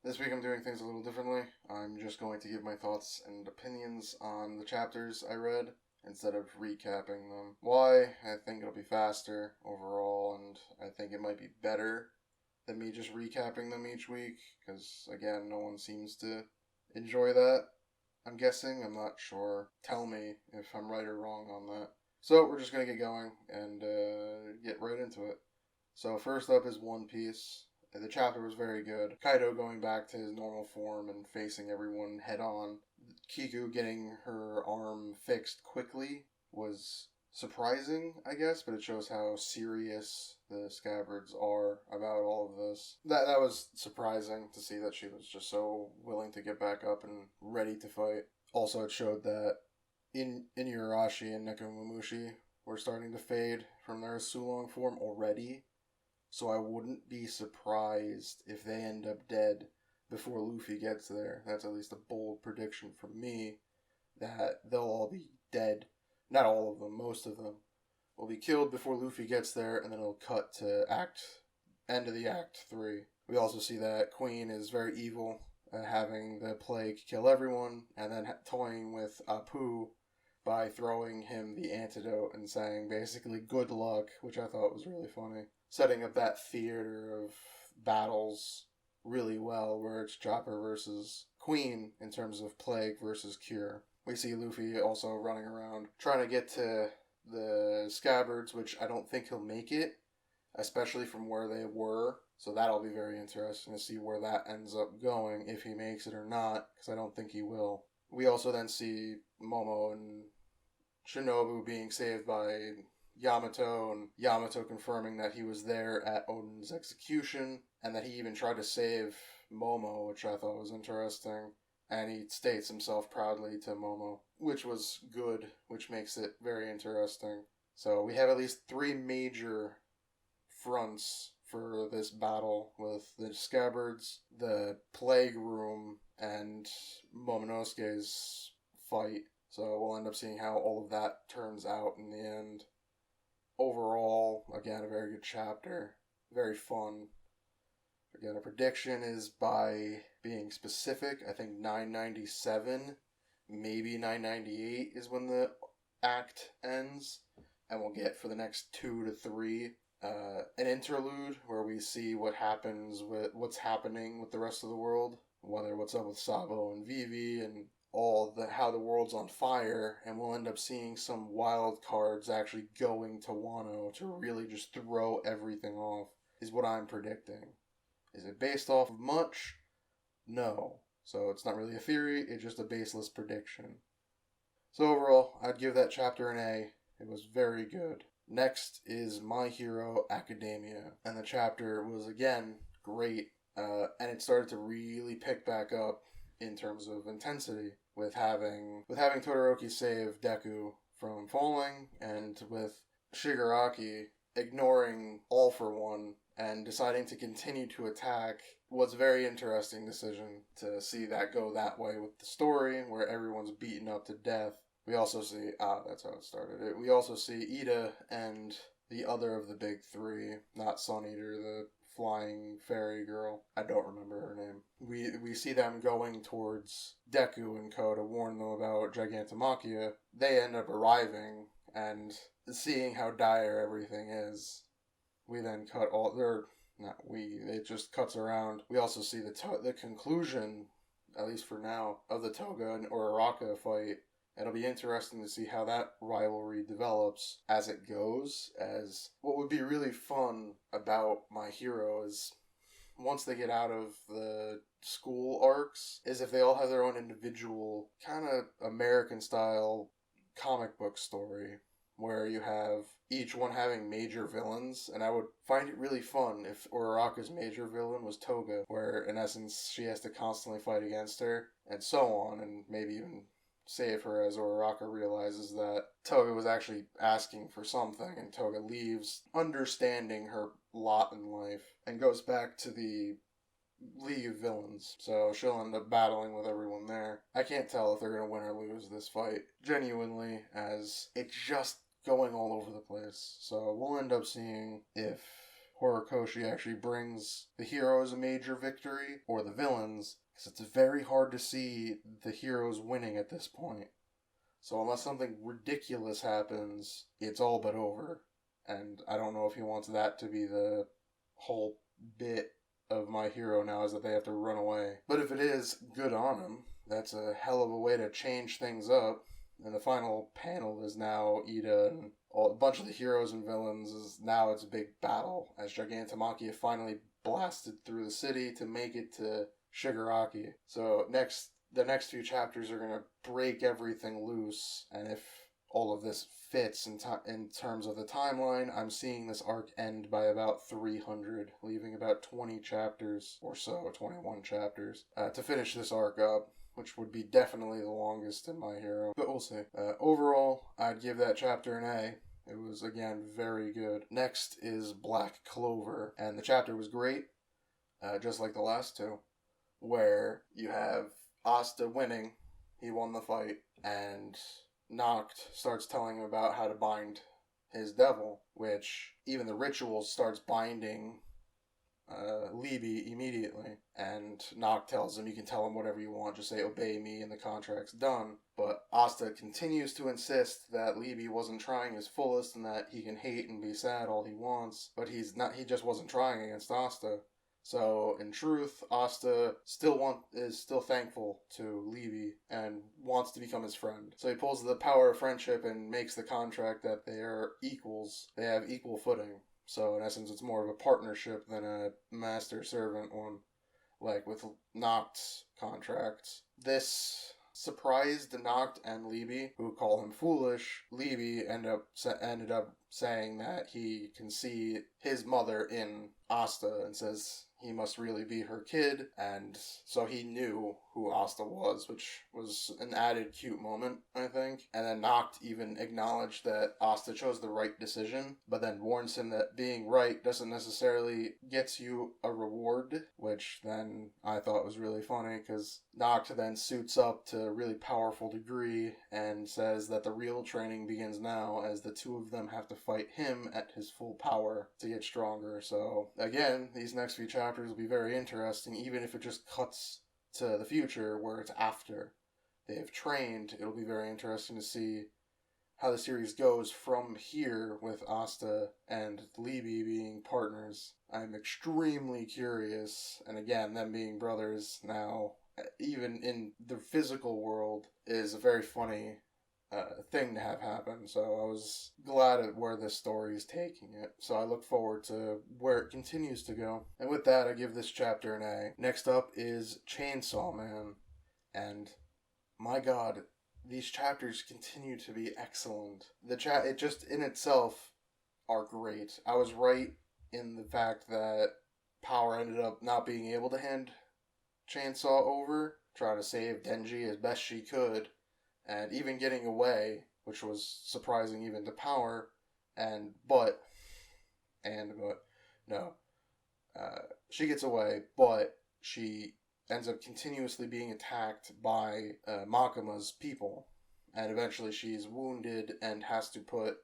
This week I'm doing things a little differently. I'm just going to give my thoughts and opinions on the chapters I read instead of recapping them. Why? I think it'll be faster overall, and I think it might be better than me just recapping them each week, because, again, no one seems to enjoy that. I'm guessing, I'm not sure. Tell me if I'm right or wrong on that. So, we're just going to get going and get right into it. So, first up is One Piece. The chapter was very good. Kaido going back to his normal form and facing everyone head on. Kiku getting her arm fixed quickly was surprising, I guess, but it shows how serious the Scabbards are about all of this. That was surprising to see that she was just so willing to get back up and ready to fight. Also, it showed that Inuyarashi and Nekomamushi were starting to fade from their Sulong form already. So I wouldn't be surprised if they end up dead before Luffy gets there. That's at least a bold prediction from me, that they'll all be dead. Not all of them, most of them will be killed before Luffy gets there, and then it'll cut to end of the Act 3. We also see that Queen is very evil, having the plague kill everyone, and then toying with Apu by throwing him the antidote and saying basically good luck, which I thought was really funny. Setting up that theater of battles really well, where it's Chopper versus Queen in terms of plague versus cure. We see Luffy also running around trying to get to the Scabbards, which I don't think he'll make it, especially from where they were. So that'll be very interesting to see where that ends up going, if he makes it or not, because I don't think he will. We also then see Momo and Shinobu being saved by Yamato, and Yamato confirming that he was there at Oden's execution, and that he even tried to save Momo, which I thought was interesting. And he states himself proudly to Momo, which was good, which makes it very interesting. So we have at least 3 major fronts for this battle, with the Scabbards, the Plague Room, and Momonosuke's fight. So we'll end up seeing how all of that turns out in the end. Overall, again, a very good chapter. Very fun. Again, a prediction is by being specific. I think 997, maybe 998 is when the act ends. And we'll get for the next 2 to 3 an interlude where we see what happens with what's happening with the rest of the world. Whether what's up with Sabo and Vivi and how the world's on fire, and we'll end up seeing some wild cards actually going to Wano to really just throw everything off, is what I'm predicting. Is it based off of much? No. So it's not really a theory, it's just a baseless prediction. So overall, I'd give that chapter an A. It was very good. Next is My Hero Academia, and the chapter was again great, and it started to really pick back up in terms of intensity, with having Todoroki save Deku from falling, and with Shigaraki ignoring All for One and deciding to continue to attack. Was a very interesting decision to see that go that way with the story, where everyone's beaten up to death. We also see, that's how it started. We also see Ida and the other of the big 3, not Sun Eater, the flying fairy girl. I don't remember her name. We see them going towards Deku and Co. to warn them about Gigantomachia. They end up arriving, and seeing how dire everything is, we then cut all... it just cuts around. We also see the conclusion, at least for now, of the Toga and Uraraka fight. It'll be interesting to see how that rivalry develops as it goes, as what would be really fun about My Hero is once they get out of the school arcs, is if they all have their own individual kind of American-style comic book story, where you have each one having major villains, and I would find it really fun if Uraraka's major villain was Toga, where in essence she has to constantly fight against her, and so on, and maybe even save her as Uraraka realizes that Toga was actually asking for something, and Toga leaves understanding her lot in life and goes back to the League of Villains. So she'll end up battling with everyone there. I can't tell if they're going to win or lose this fight, genuinely, as it's just going all over the place. So we'll end up seeing if Horikoshi actually brings the heroes a major victory, or the villains, because it's very hard to see the heroes winning at this point. So unless something ridiculous happens, it's all but over. And I don't know if he wants that to be the whole bit of My Hero now, is that they have to run away. But if it is, good on him. That's a hell of a way to change things up. And the final panel is now Ida and a bunch of the heroes and villains. It's a big battle as Gigantomachia finally blasted through the city to make it to Shigaraki. So the next few chapters are going to break everything loose, and if all of this fits in terms of the timeline, I'm seeing this arc end by about 300, leaving about 20 chapters or so, 21 chapters, to finish this arc up, which would be definitely the longest in My Hero, but we'll see. Overall, I'd give that chapter an A. It was, again, very good. Next is Black Clover, and the chapter was great, just like the last two, where you have Asta winning. He won the fight, and Noct starts telling him about how to bind his devil, which even the ritual starts binding Libby immediately. And Noct tells him, you can tell him whatever you want, just say obey me and the contract's done. But Asta continues to insist that Libby wasn't trying his fullest and that he can hate and be sad all he wants, but he just wasn't trying against Asta. So, in truth, Asta is still thankful to Libby and wants to become his friend. So he pulls the power of friendship and makes the contract that they are equals. They have equal footing. So, in essence, it's more of a partnership than a master-servant one, like with Noct's contracts. This surprised Noct and Libby, who call him foolish. Libby ended up saying that he can see his mother in Asta and says he must really be her kid, and so he knew who Asta was, which was an added cute moment, I think. And then Noct even acknowledged that Asta chose the right decision, but then warns him that being right doesn't necessarily get you a reward, which then I thought was really funny, because Noct then suits up to a really powerful degree and says that the real training begins now, as the two of them have to fight him at his full power to get stronger. So again, these next few chapters will be very interesting, even if it just cuts to the future where it's after they have trained. It'll be very interesting to see how the series goes from here with Asta and Libby being partners. I'm extremely curious, and again, them being brothers now, even in the physical world, is a very funny thing to have happen. So I was glad at where this story is taking it. So I look forward to where it continues to go. And with that, I give this chapter an A. Next up is Chainsaw Man. And my god, these chapters continue to be excellent. It just in itself are great. I was right in the fact that Power ended up not being able to hand Chainsaw over, trying to save Denji as best she could, and even getting away, which was surprising even to Power, she gets away, but she ends up continuously being attacked by Makima's people, and eventually she's wounded and has to put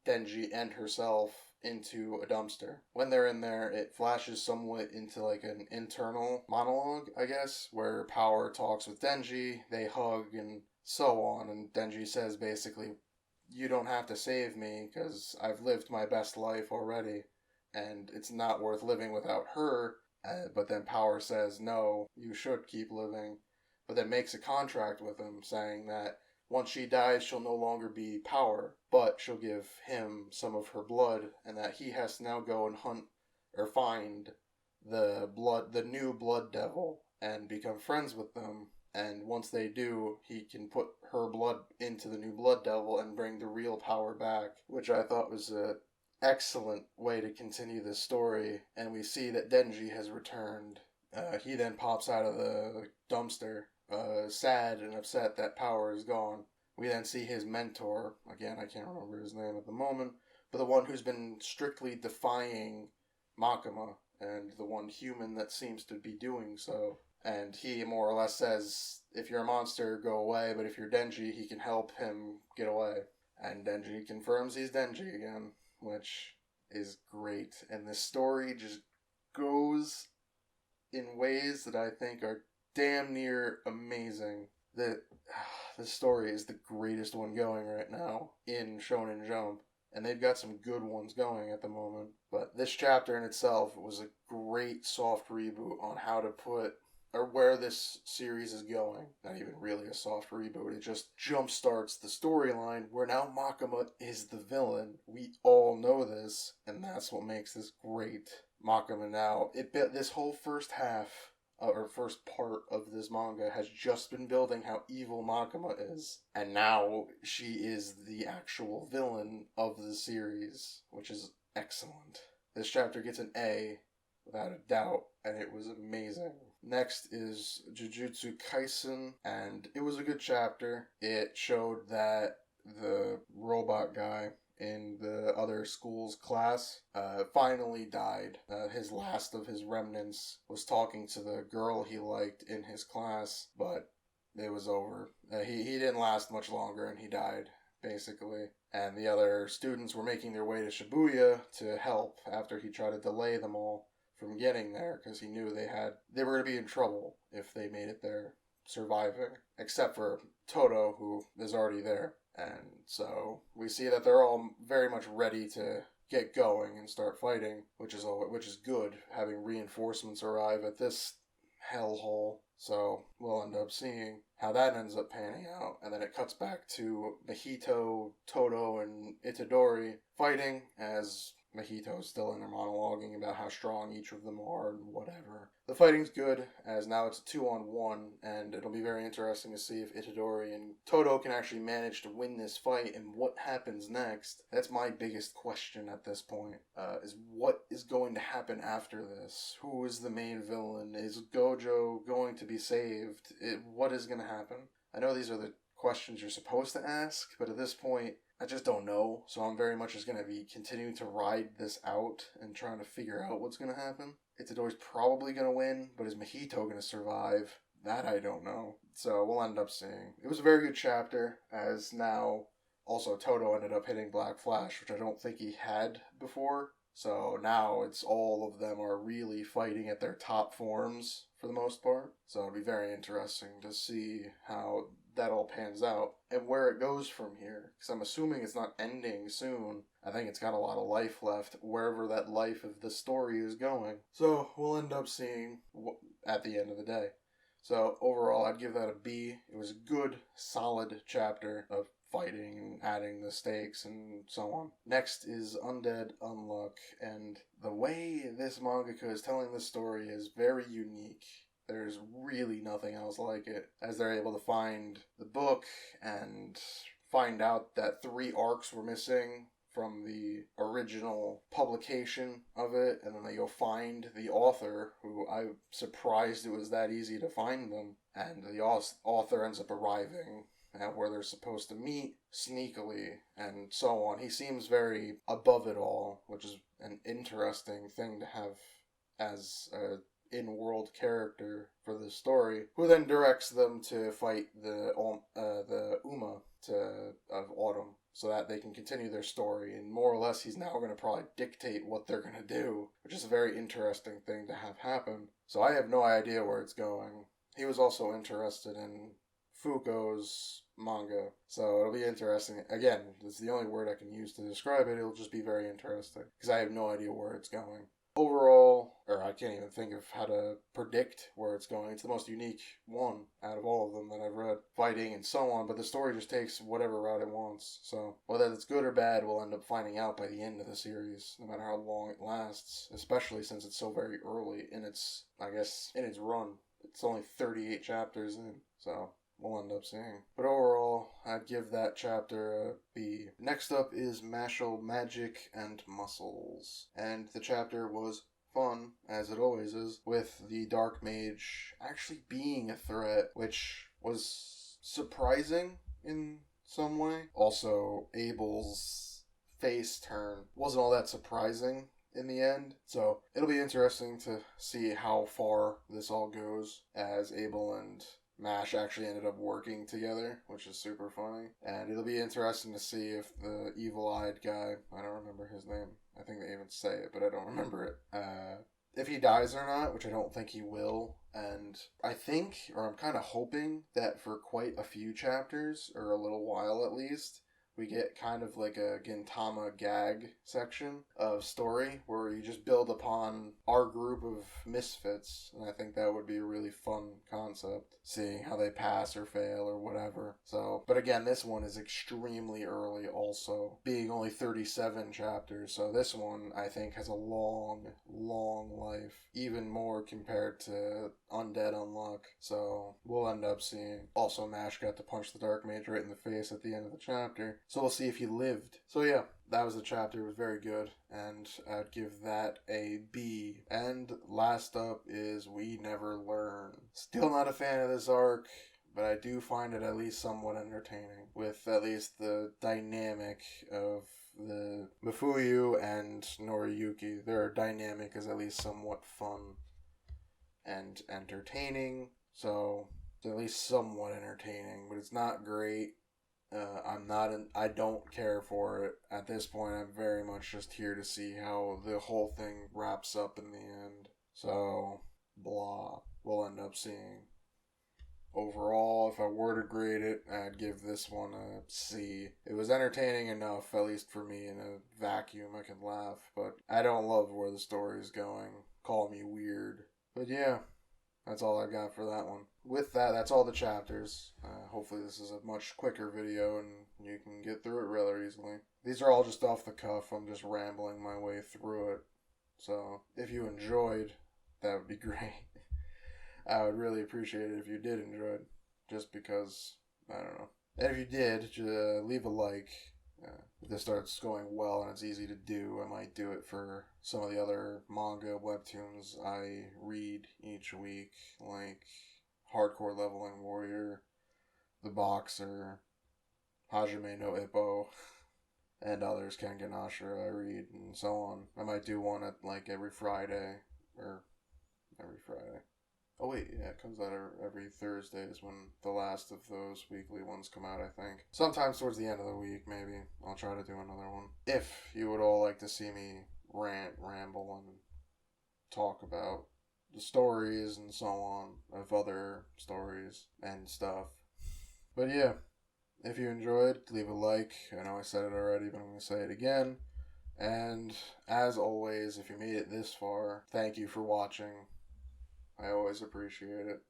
Denji and herself into a dumpster. When they're in there, it flashes somewhat into like an internal monologue, I guess, where Power talks with Denji, they hug, and so on, and Denji says basically, you don't have to save me, because I've lived my best life already, and it's not worth living without her. But then Power says, no, you should keep living, but then makes a contract with him, saying that once she dies, she'll no longer be Power, but she'll give him some of her blood, and that he has to now go and hunt, or find the new Blood Devil, and become friends with them. And once they do, he can put her blood into the new Blood Devil and bring the real Power back, which I thought was an excellent way to continue this story. And we see that Denji has returned. He then pops out of the dumpster, sad and upset that Power is gone. We then see his mentor, again, I can't remember his name at the moment, but the one who's been strictly defying Makima, and the one human that seems to be doing so. And he more or less says, if you're a monster, go away, but if you're Denji, he can help him get away. And Denji confirms he's Denji again, which is great, and this story just goes in ways that I think are damn near amazing. The story is the greatest one going right now in Shonen Jump, and they've got some good ones going at the moment. But this chapter in itself was a great soft reboot on how to put, or where this series is going. Not even really a soft reboot, it just jumpstarts the storyline where now Makima is the villain. We all know this, and that's what makes this great. Makima now, this whole first half, or first part of this manga has just been building how evil Makima is, and now she is the actual villain of the series, which is excellent. This chapter gets an A, without a doubt, and it was amazing. Next is Jujutsu Kaisen, and it was a good chapter. It showed that the robot guy in the other school's class finally died. His last of his remnants was talking to the girl he liked in his class, but it was over. He didn't last much longer, and he died, basically. And the other students were making their way to Shibuya to help after he tried to delay them all from getting there, because he knew they were going to be in trouble if they made it there surviving, except for Toto, who is already there. And so we see that they're all very much ready to get going and start fighting, which is good, having reinforcements arrive at this hellhole. So we'll end up seeing how that ends up panning out, and then it cuts back to Mahito, Toto, and Itadori fighting, as Mahito's still in there monologuing about how strong each of them are and whatever. The fighting's good, as now it's a 2-on-1, and it'll be very interesting to see if Itadori and Toto can actually manage to win this fight, and what happens next. That's my biggest question at this point, is what is going to happen after this? Who is the main villain? Is Gojo going to be saved? What is going to happen? I know these are the questions you're supposed to ask, but at this point, I just don't know, so I'm very much just going to be continuing to ride this out and trying to figure out what's going to happen. Itadori's probably going to win, but is Mahito going to survive? That I don't know. So we'll end up seeing. It was a very good chapter, as now also Toto ended up hitting Black Flash, which I don't think he had before. So now it's all of them are really fighting at their top forms for the most part. So it'll be very interesting to see how that all pans out and where it goes from here, because I'm assuming it's not ending soon. I think it's got a lot of life left wherever that life of the story is going, so we'll end up seeing at the end of the day. So overall, I'd give that a B. It was a good solid chapter of fighting and adding the stakes and so on. Next is Undead Unluck, and the way this mangaka is telling this story is very unique. There's really nothing else like it, as they're able to find the book and find out that 3 arcs were missing from the original publication of it, and then they go find the author, who I'm surprised it was that easy to find them, and the author ends up arriving at where they're supposed to meet sneakily, and so on. He seems very above it all, which is an interesting thing to have as a in-world character for the story, who then directs them to fight the Uma of Autumn, so that they can continue their story, and more or less he's now going to probably dictate what they're going to do, which is a very interesting thing to have happen. So I have no idea where it's going. He was also interested in Fuko's manga, so it'll be interesting. Again, it's the only word I can use to describe it. It'll just be very interesting, because I have no idea where it's going. Overall, or I can't even think of how to predict where it's going. It's the most unique one out of all of them that I've read. Fighting and so on, but the story just takes whatever route it wants. So whether it's good or bad, we'll end up finding out by the end of the series, no matter how long it lasts, especially since it's so very early in its run. It's only 38 chapters in, so we'll end up seeing. But overall, I'd give that chapter a B. Next up is Mashle, Magic, and Muscles. And the chapter was fun, as it always is, with the Dark Mage actually being a threat, which was surprising in some way. Also, Abel's face turn wasn't all that surprising in the end, so it'll be interesting to see how far this all goes, as Abel and Mash actually ended up working together, which is super funny. And it'll be interesting to see if the evil-eyed guy, I don't remember his name, I think they even say it, but I don't remember it, if he dies or not, which I don't think he will. And I think, or I'm kind of hoping, that for quite a few chapters, or a little while at least, we get kind of like a Gintama gag section of story where you just build upon our group of misfits. And I think that would be a really fun concept, seeing how they pass or fail or whatever. So, but again, this one is extremely early also, being only 37 chapters. So this one, I think, has a long, long life, even more compared to Undead Unluck. So we'll end up seeing. Also, Mash got to punch the Dark Mage right in the face at the end of the chapter. So we'll see if he lived. So yeah, that was the chapter. It was very good, and I'd give that a B. And last up is We Never Learn. Still not a fan of this arc, but I do find it at least somewhat entertaining, with at least the dynamic of the Mifuyu and Noriyuki. Their dynamic is at least somewhat fun and entertaining, so it's at least somewhat entertaining, but it's not great. I don't care for it. At this point, I'm very much just here to see how the whole thing wraps up in the end. So, blah. We'll end up seeing. Overall, if I were to grade it, I'd give this one a C. It was entertaining enough, at least for me, in a vacuum. I can laugh, but I don't love where the story's going. Call me weird. But yeah, that's all I got for that one. With that, that's all the chapters. Hopefully this is a much quicker video and you can get through it rather easily. These are all just off the cuff. I'm just rambling my way through it. So if you enjoyed, that would be great. I would really appreciate it if you did enjoy it. Just because, I don't know. And if you did, leave a like. If this starts going well and it's easy to do, I might do it for some of the other manga webtoons I read each week, like Hardcore Leveling Warrior, The Boxer, Hajime no Ippo, and others, Kengan Ashura I read, and so on. I might do one at like every Friday, or every Friday. Oh wait, yeah, it comes out every Thursday is when the last of those weekly ones come out, I think. Sometimes towards the end of the week, maybe. I'll try to do another one. If you would all like to see me rant, ramble, and talk about the stories and so on of other stories and stuff. But yeah, if you enjoyed, leave a like. I know I said it already, but I'm going to say it again. And as always, if you made it this far, thank you for watching. I always appreciate it.